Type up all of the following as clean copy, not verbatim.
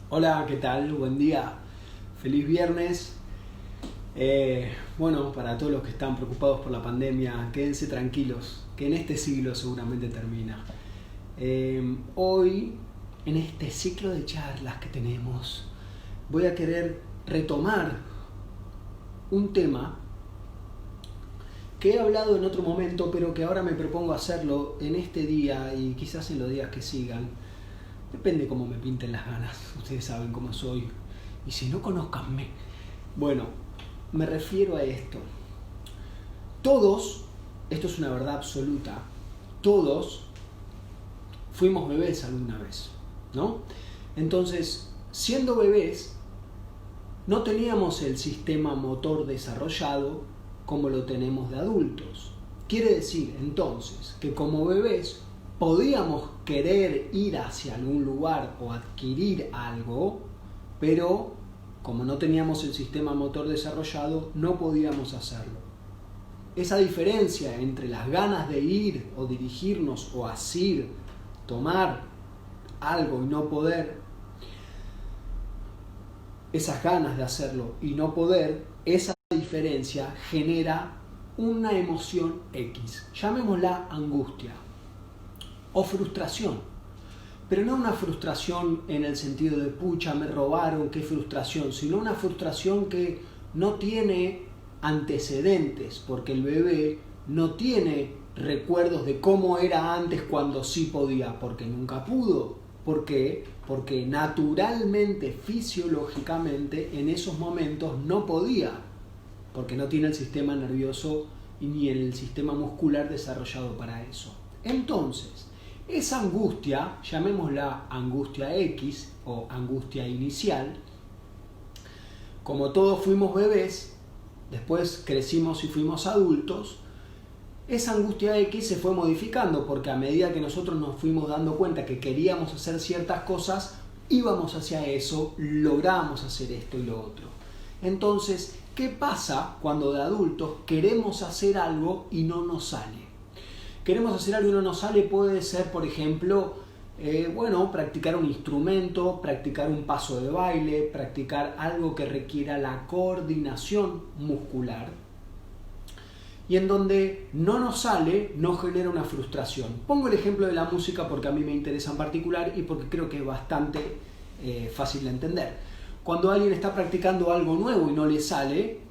Hola, ¿qué tal? Buen día. Feliz viernes. Bueno, para todos los que están preocupados por la pandemia, quédense tranquilos, que en este siglo seguramente termina. Hoy, en este ciclo de charlas que tenemos, voy a querer retomar un tema que he hablado en otro momento, pero que ahora me propongo hacerlo en este día y quizás en los días que sigan. Depende cómo me pinten las ganas, ustedes saben cómo soy. Y si no, conózcanme. Bueno, me refiero a esto. Todos, esto es una verdad absoluta, todos fuimos bebés alguna vez, ¿no? Entonces, siendo bebés, no teníamos el sistema motor desarrollado como lo tenemos de adultos. Quiere decir, entonces, que como bebés podíamos querer ir hacia algún lugar o adquirir algo, pero como no teníamos el sistema motor desarrollado, no podíamos hacerlo. Esa diferencia entre las ganas de ir o dirigirnos o asir, tomar algo y no poder, esas ganas de hacerlo y no poder, esa diferencia genera una emoción X, llamémosla angustia o frustración, pero no una frustración en el sentido de pucha, me robaron, qué frustración, sino una frustración que no tiene antecedentes, porque el bebé no tiene recuerdos de cómo era antes cuando sí podía, porque nunca pudo. ¿Por qué? Porque naturalmente, fisiológicamente, en esos momentos no podía, porque no tiene el sistema nervioso ni el sistema muscular desarrollado para eso. Entonces, esa angustia, llamémosla angustia X o angustia inicial, como todos fuimos bebés, después crecimos y fuimos adultos, esa angustia X se fue modificando porque a medida que nosotros nos fuimos dando cuenta que queríamos hacer ciertas cosas, íbamos hacia eso, lográbamos hacer esto y lo otro. Entonces, ¿qué pasa cuando de adultos queremos hacer algo y no nos sale? Queremos hacer algo y no nos sale, puede ser, por ejemplo, practicar un instrumento, practicar un paso de baile, practicar algo que requiera la coordinación muscular. Y en donde no nos sale, nos genera una frustración. Pongo el ejemplo de la música porque a mí me interesa en particular y porque creo que es bastante fácil de entender. Cuando alguien está practicando algo nuevo y no le sale,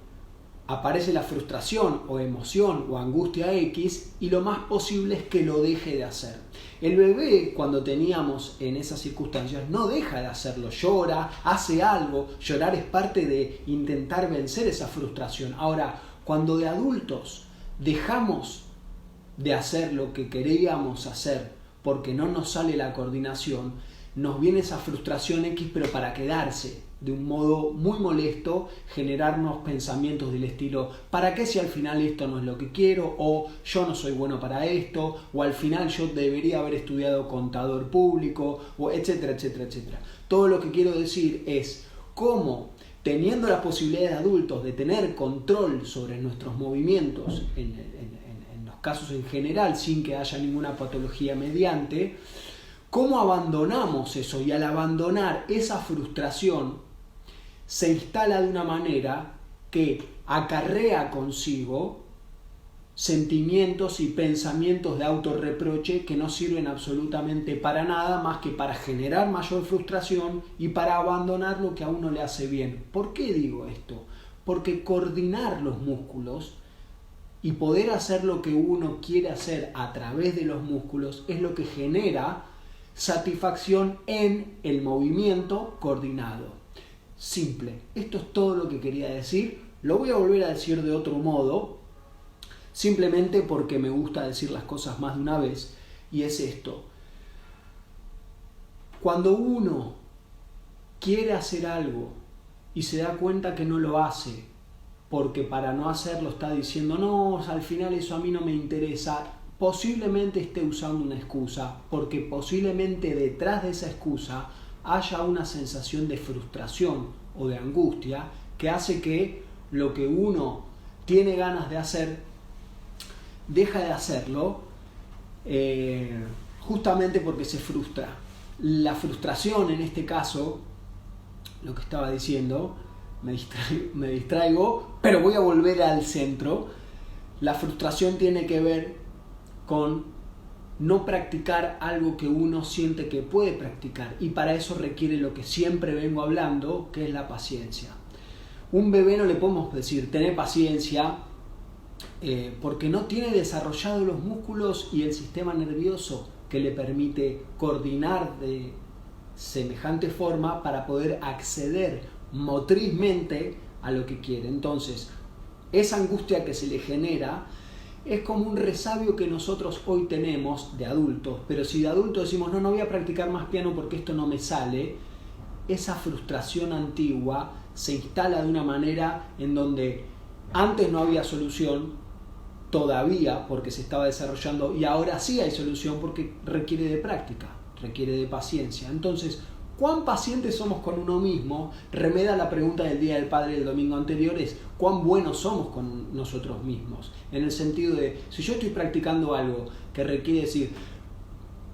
aparece la frustración o emoción o angustia X y lo más posible es que lo deje de hacer. El bebé, cuando teníamos en esas circunstancias, no deja de hacerlo, llora, hace algo. Llorar es parte de intentar vencer esa frustración. Ahora, cuando de adultos dejamos de hacer lo que queríamos hacer porque no nos sale la coordinación, nos viene esa frustración X, pero para quedarse, de un modo muy molesto, generarnos pensamientos del estilo, ¿para qué si al final esto no es lo que quiero? O yo no soy bueno para esto, o al final yo debería haber estudiado contador público, o etcétera, etcétera, etcétera. Todo lo que quiero decir es cómo, teniendo la posibilidad de adultos de tener control sobre nuestros movimientos, en los casos en general, sin que haya ninguna patología mediante, cómo abandonamos eso, y al abandonar esa frustración se instala de una manera que acarrea consigo sentimientos y pensamientos de autorreproche que no sirven absolutamente para nada más que para generar mayor frustración y para abandonar lo que a uno le hace bien. ¿Por qué digo esto? Porque coordinar los músculos y poder hacer lo que uno quiere hacer a través de los músculos es lo que genera satisfacción en el movimiento coordinado. Simple. Esto es todo lo que quería decir. Lo voy a volver a decir de otro modo, simplemente porque me gusta decir las cosas más de una vez, y es esto. Cuando uno quiere hacer algo y se da cuenta que no lo hace, porque para no hacerlo está diciendo, no, al final eso a mí no me interesa, posiblemente esté usando una excusa, porque posiblemente detrás de esa excusa haya una sensación de frustración o de angustia que hace que lo que uno tiene ganas de hacer deja de hacerlo justamente porque se frustra. La frustración en este caso lo que estaba diciendo, me distraigo, pero voy a volver al centro. La frustración tiene que ver con no practicar algo que uno siente que puede practicar, y para eso requiere lo que siempre vengo hablando, que es la paciencia. Un bebé no le podemos decir tener paciencia porque no tiene desarrollados los músculos y el sistema nervioso que le permite coordinar de semejante forma para poder acceder motrizmente a lo que quiere. Entonces, esa angustia que se le genera es como un resabio que nosotros hoy tenemos de adultos, pero si de adultos decimos no voy a practicar más piano porque esto no me sale, esa frustración antigua se instala de una manera en donde antes no había solución todavía porque se estaba desarrollando, y ahora sí hay solución porque requiere de práctica, requiere de paciencia. Entonces, ¿cuán pacientes somos con uno mismo? Remeda la pregunta del Día del Padre del domingo anterior, es ¿cuán buenos somos con nosotros mismos? En el sentido de, si yo estoy practicando algo que requiere decir,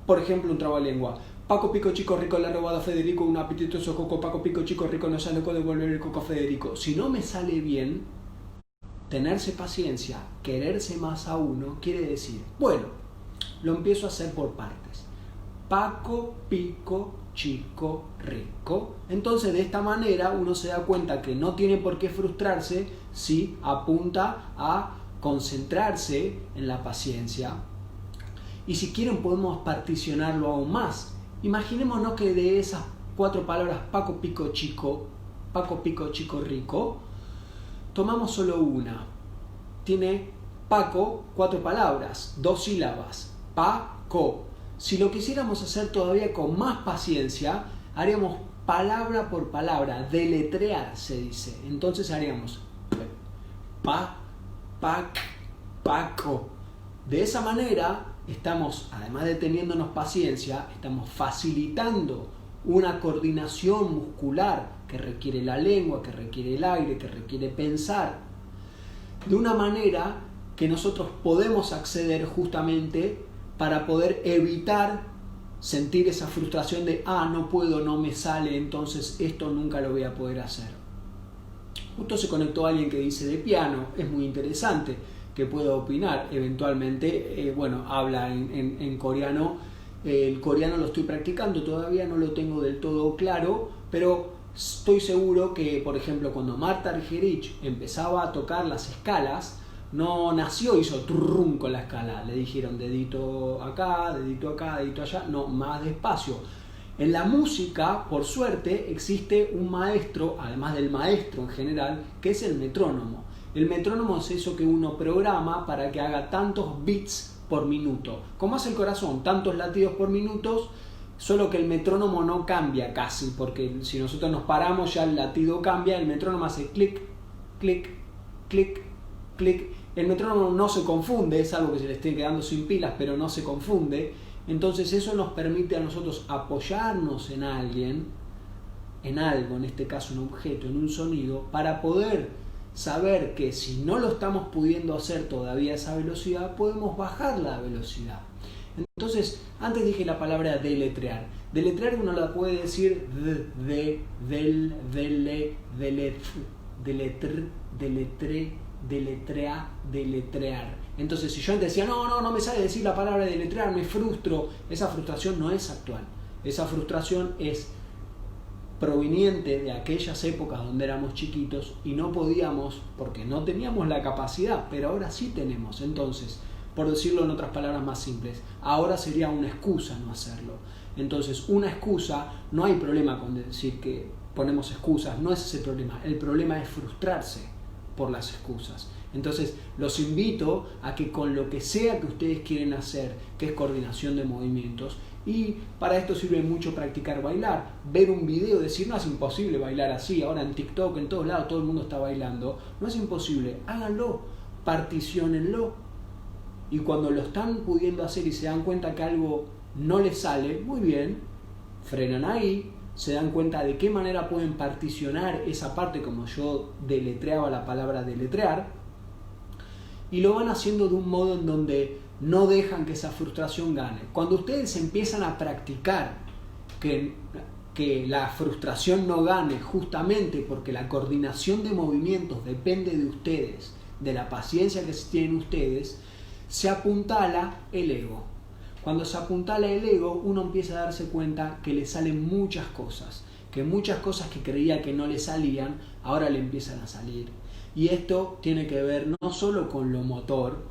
por ejemplo, un trabalengua, Paco pico chico rico le ha robado a Federico un apetitoso coco, Paco pico chico rico no se loco devolver el coco a Federico. Si no me sale bien, tenerse paciencia, quererse más a uno, quiere decir, bueno, lo empiezo a hacer por partes. Paco pico chico rico. Entonces, de esta manera uno se da cuenta que no tiene por qué frustrarse si apunta a concentrarse en la paciencia. Y si quieren podemos particionarlo aún más. Imaginémonos que de esas 4 palabras Paco pico chico rico, tomamos solo una. Tiene Paco 4 palabras, 2 sílabas, Paco. Si lo quisiéramos hacer todavía con más paciencia, haríamos palabra por palabra, deletrear se dice. Entonces haríamos Paco. De esa manera estamos, además de teniéndonos paciencia, estamos facilitando una coordinación muscular que requiere la lengua, que requiere el aire, que requiere pensar, de una manera que nosotros podemos acceder justamente para poder evitar sentir esa frustración de no puedo, no me sale, entonces esto nunca lo voy a poder hacer. Justo se conectó alguien que dice de piano, es muy interesante, que pueda opinar eventualmente, habla en coreano. El coreano lo estoy practicando, todavía no lo tengo del todo claro, pero estoy seguro que, por ejemplo, cuando Marta Argerich empezaba a tocar las escalas, no nació, hizo trrrum con la escala, le dijeron dedito acá, dedito allá, no, más despacio. En la música, por suerte, existe un maestro, además del maestro en general, que es el metrónomo. El metrónomo es eso que uno programa para que haga tantos beats por minuto. Como hace el corazón, tantos latidos por minuto, solo que el metrónomo no cambia casi, porque si nosotros nos paramos ya el latido cambia, el metrónomo hace clic, clic, clic, clic. El metrónomo no se confunde, es algo que se le esté quedando sin pilas, pero no se confunde. Entonces eso nos permite a nosotros apoyarnos en alguien, en algo, en este caso un objeto, en un sonido, para poder saber que si no lo estamos pudiendo hacer todavía a esa velocidad, podemos bajar la velocidad. Entonces, antes dije la palabra deletrear. Deletrear uno la puede decir deletrear. Entonces, si yo antes decía, no me sale decir la palabra deletrear, me frustro, esa frustración no es actual. Esa frustración es proveniente de aquellas épocas donde éramos chiquitos y no podíamos, porque no teníamos la capacidad, pero ahora sí tenemos. Entonces, por decirlo en otras palabras más simples, ahora sería una excusa no hacerlo. Entonces, una excusa, no hay problema con decir que ponemos excusas, no es ese problema. El problema es frustrarse por las excusas. Entonces, los invito a que con lo que sea que ustedes quieren hacer, que es coordinación de movimientos, y para esto sirve mucho practicar bailar, ver un video, decir no es imposible bailar así, ahora en TikTok, en todos lados todo el mundo está bailando, no es imposible, háganlo, particiónenlo, y cuando lo están pudiendo hacer y se dan cuenta que algo no les sale, muy bien, frenan ahí, se dan cuenta de qué manera pueden particionar esa parte, como yo deletreaba la palabra deletrear, y lo van haciendo de un modo en donde no dejan que esa frustración gane. Cuando ustedes empiezan a practicar, que que la frustración no gane justamente porque la coordinación de movimientos depende de ustedes, de la paciencia que tienen ustedes, se apuntala el ego. Cuando se apuntala el ego, uno empieza a darse cuenta que le salen muchas cosas, que muchas cosas que creía que no le salían, ahora le empiezan a salir. Y esto tiene que ver no solo con lo motor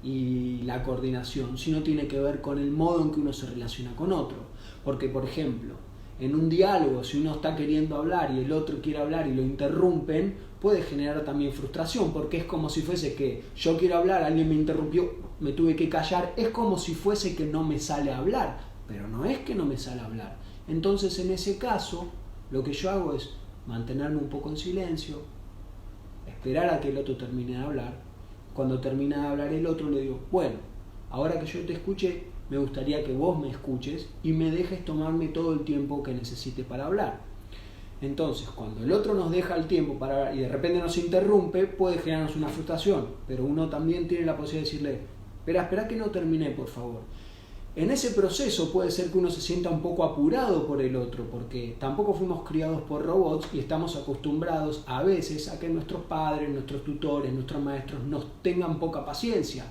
y la coordinación, sino tiene que ver con el modo en que uno se relaciona con otro. Porque, por ejemplo, en un diálogo, si uno está queriendo hablar y el otro quiere hablar y lo interrumpen, puede generar también frustración, porque es como si fuese que yo quiero hablar, alguien me interrumpió, me tuve que callar, es como si fuese que no me sale a hablar, pero no es que no me sale a hablar. Entonces, en ese caso, lo que yo hago es mantenerme un poco en silencio, esperar a que el otro termine de hablar. Cuando termina de hablar el otro, le digo, bueno, ahora que yo te escuché, me gustaría que vos me escuches y me dejes tomarme todo el tiempo que necesite para hablar. Entonces, cuando el otro nos deja el tiempo para hablar y de repente nos interrumpe, puede generarnos una frustración, pero uno también tiene la posibilidad de decirle, espera que no termine, por favor. En ese proceso puede ser que uno se sienta un poco apurado por el otro, porque tampoco fuimos criados por robots y estamos acostumbrados a veces a que nuestros padres, nuestros tutores, nuestros maestros nos tengan poca paciencia.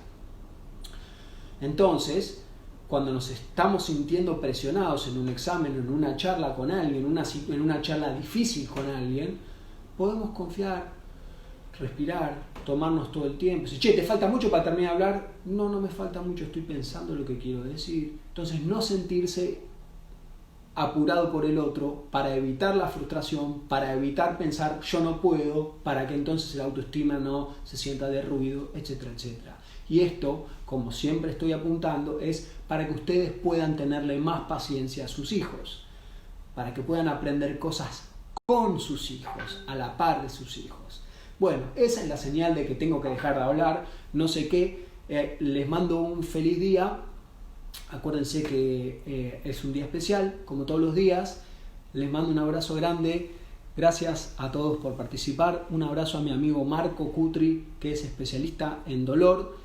Entonces, cuando nos estamos sintiendo presionados en un examen, en una charla con alguien, en una charla difícil con alguien, podemos confiar, respirar, tomarnos todo el tiempo. Si, ¿te falta mucho para terminar de hablar? No me falta mucho, estoy pensando lo que quiero decir. Entonces, no sentirse apurado por el otro para evitar la frustración, para evitar pensar yo no puedo, para que entonces la autoestima no se sienta derruido, etcétera, etcétera. Y esto, como siempre estoy apuntando, es para que ustedes puedan tenerle más paciencia a sus hijos, para que puedan aprender cosas con sus hijos, a la par de sus hijos. Bueno, esa es la señal de que tengo que dejar de hablar, no sé qué. Les mando un feliz día. Acuérdense que es un día especial, como todos los días. Les mando un abrazo grande. Gracias a todos por participar. Un abrazo a mi amigo Marco Cutri, que es especialista en dolor.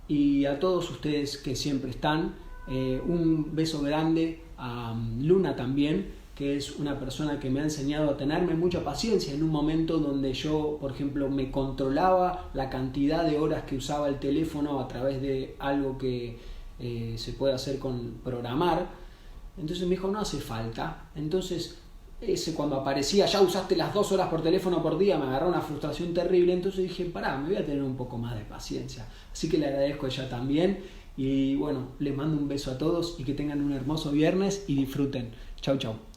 Y a todos ustedes que siempre están. Un beso grande a Luna también, que es una persona que me ha enseñado a tenerme mucha paciencia en un momento donde yo, por ejemplo, me controlaba la cantidad de horas que usaba el teléfono a través de algo que se puede hacer con programar. Entonces me dijo, no hace falta. Entonces, cuando aparecía, ya usaste las 2 horas por teléfono por día, me agarró una frustración terrible. Entonces dije, me voy a tener un poco más de paciencia. Así que le agradezco a ella también. Y bueno, les mando un beso a todos y que tengan un hermoso viernes y disfruten. Chau, chau.